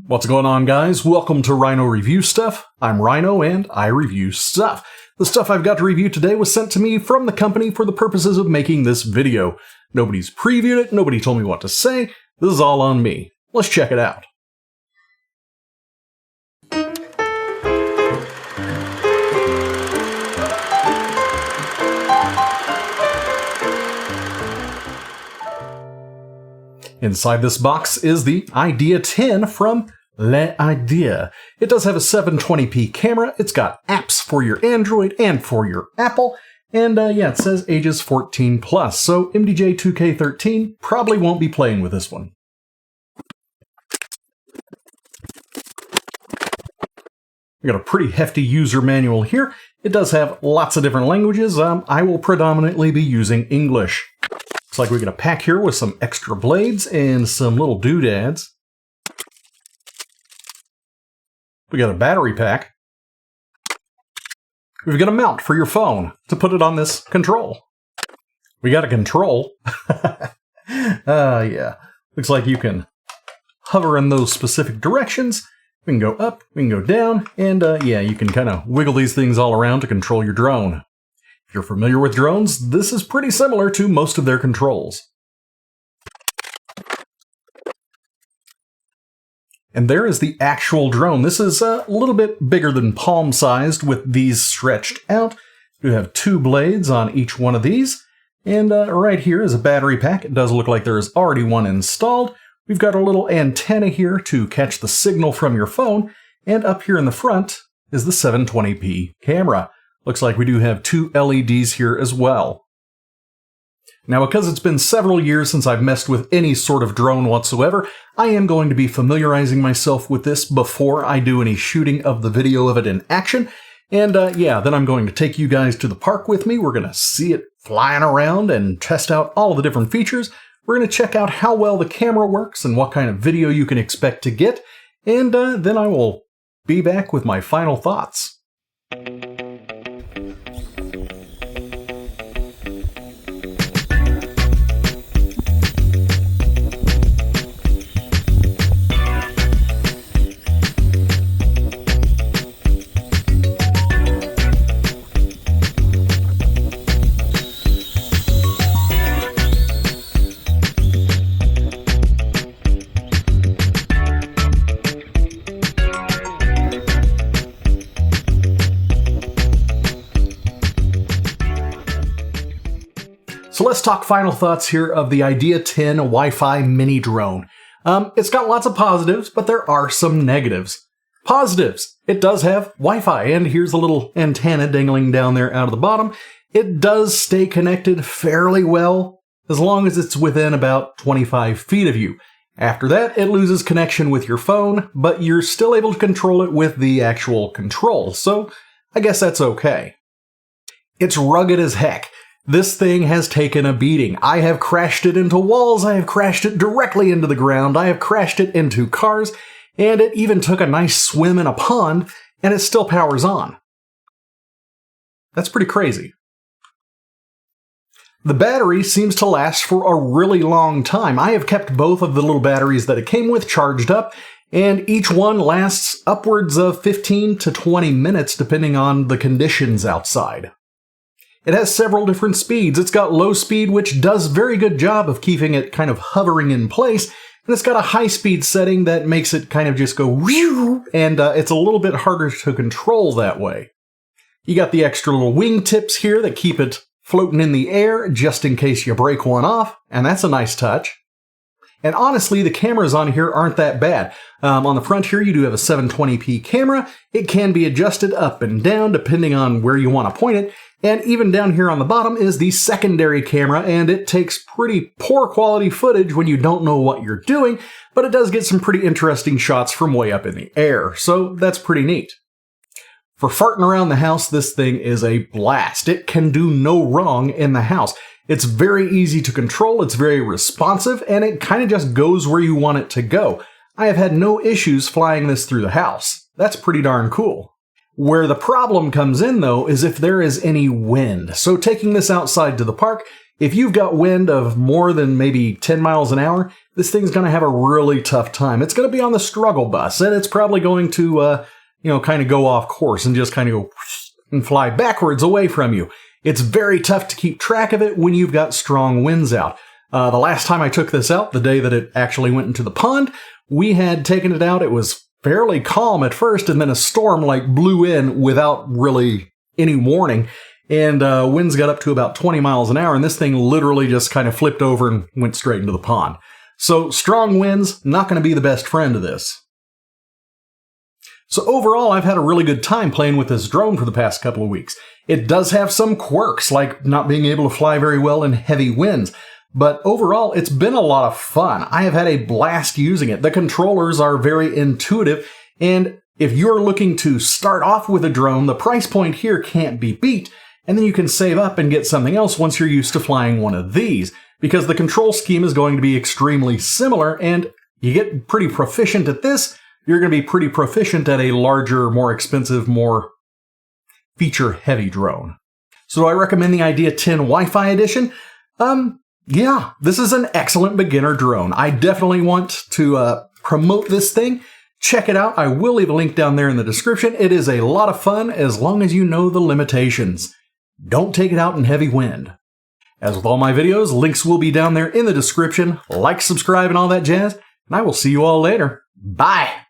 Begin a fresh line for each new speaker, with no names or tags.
What's going on, guys? Welcome to Rhino Review Stuff. I'm Rhino and I review stuff. The stuff I've got to review today was sent to me from the company for the purposes of making this video. Nobody's previewed it, nobody told me what to say. This is all on me. Let's check it out. Inside this box is the Idea-10 from Idea. It does have a 720p camera, it's got apps for your Android and for your Apple, and it says ages 14 plus, so MDJ 2K13 probably won't be playing with this one. We got a pretty hefty user manual here. It does have lots of different languages. I will predominantly be using English. Looks like we got a pack here with some extra blades and some little doodads. We got a battery pack. We've got a mount for your phone to put it on this control. We got a control. Yeah. Looks like you can hover in those specific directions. We can go up, we can go down, and you can kind of wiggle these things all around to control your drone. If you're familiar with drones, this is pretty similar to most of their controls. And there is the actual drone. This is a little bit bigger than palm-sized with these stretched out. We have two blades on each one of these. And right here is a battery pack. It does look like there is already one installed. We've got a little antenna here to catch the signal from your phone. And up here in the front is the 720p camera. Looks like we do have two LEDs here as well. Now, because it's been several years since I've messed with any sort of drone whatsoever, I am going to be familiarizing myself with this before I do any shooting of the video of it in action. And then I'm going to take you guys to the park with me. We're going to see it flying around and test out all the different features. We're going to check out how well the camera works and what kind of video you can expect to get. And then I will be back with my final thoughts. So let's talk final thoughts here of the Idea-10 Wi-Fi mini drone. It's got lots of positives, but there are some negatives. Positives: it does have Wi-Fi, and here's a little antenna dangling down there out of the bottom. It does stay connected fairly well, as long as it's within about 25 feet of you. After that, it loses connection with your phone, but you're still able to control it with the actual control, so I guess that's okay. It's rugged as heck. This thing has taken a beating. I have crashed it into walls, I have crashed it directly into the ground, I have crashed it into cars, and it even took a nice swim in a pond, and it still powers on. That's pretty crazy. The battery seems to last for a really long time. I have kept both of the little batteries that it came with charged up, and each one lasts upwards of 15 to 20 minutes depending on the conditions outside. It has several different speeds. It's got low speed, which does a very good job of keeping it kind of hovering in place, and it's got a high speed setting that makes it kind of just go whew, and it's a little bit harder to control that way. You got the extra little wing tips here that keep it floating in the air just in case you break one off, and that's a nice touch. And honestly, the cameras on here aren't that bad. On the front here, you do have a 720p camera. It can be adjusted up and down depending on where you want to point it. And even down here on the bottom is the secondary camera, and it takes pretty poor quality footage when you don't know what you're doing, but it does get some pretty interesting shots from way up in the air, so that's pretty neat. For farting around the house, this thing is a blast. It can do no wrong in the house. It's very easy to control, it's very responsive, and it kind of just goes where you want it to go. I have had no issues flying this through the house. That's pretty darn cool. Where the problem comes in, though, is if there is any wind. So taking this outside to the park, if you've got wind of more than maybe 10 miles an hour, this thing's going to have a really tough time. It's going to be on the struggle bus, and it's probably going to, kind of go off course and just kind of go and fly backwards away from you. It's very tough to keep track of it when you've got strong winds out. The last time I took this out, the day that it actually went into the pond, we had taken it out. It was fairly calm at first, and then a storm blew in without really any warning, and winds got up to about 20 miles an hour, and this thing literally just kind of flipped over and went straight into the pond. So strong winds, not going to be the best friend of this. So overall, I've had a really good time playing with this drone for the past couple of weeks. It does have some quirks, like not being able to fly very well in heavy winds, but overall, it's been a lot of fun. I have had a blast using it. The controllers are very intuitive, and if you're looking to start off with a drone, the price point here can't be beat, and then you can save up and get something else once you're used to flying one of these, because the control scheme is going to be extremely similar, and you get pretty proficient at this, you're going to be pretty proficient at a larger, more expensive, more feature-heavy drone. So do I recommend the Idea-10 Wi-Fi edition? Yeah, this is an excellent beginner drone. I definitely want to promote this thing. Check it out. I will leave a link down there in the description. It is a lot of fun as long as you know the limitations. Don't take it out in heavy wind. As with all my videos, links will be down there in the description. Like, subscribe, and all that jazz. And I will see you all later. Bye!